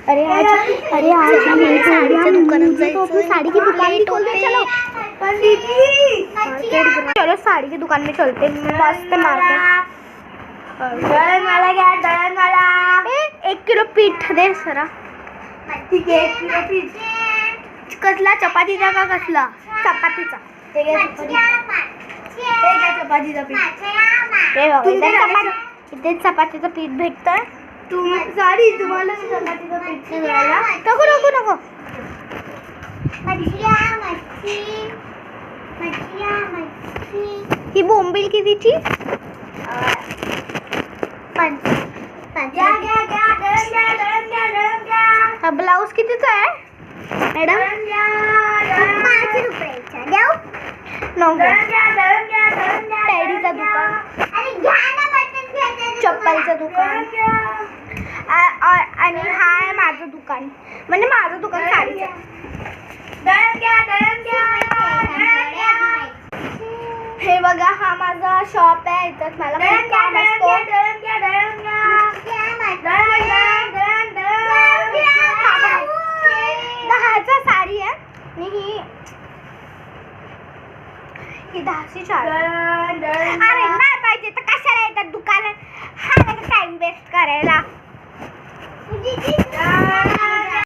अरे आज साड़ीच्या दुकानात जायचं, साड़ी की दुकान भी खोल दे चलो। चलो साड़ी की दुकान में चलते, मस्त मार्केट। एक किलो पीठ दे सरा। ठीक आहे, 1 किलो पीठ। कसला चपातीचा का कसला? चपातीचा। चपातीचं पीठ। इथे चपातीचं पीठ भेटतं। तुम्हाला चपातीचं पीठ मिळाला? नको ही बोंबील कितीची? हा ब्लाऊज कितीचा आहे मॅडम? 5 रुपयाचा देऊ? नको। टॅडीचं दुकान, चप्पलचं दुकान आणि हा आहे माझं दुकान, म्हणजे माझं दुकान साडीचं। हे बघा हा माझा शॉप आहे, इथं मला खूप काम असतं। दहाचा साडी आहे आणि ही 10ची साडी। अरे नाही पाहिजे तर कशाला येतात दुकानात? हा नाही टाइम वेस्ट करायला।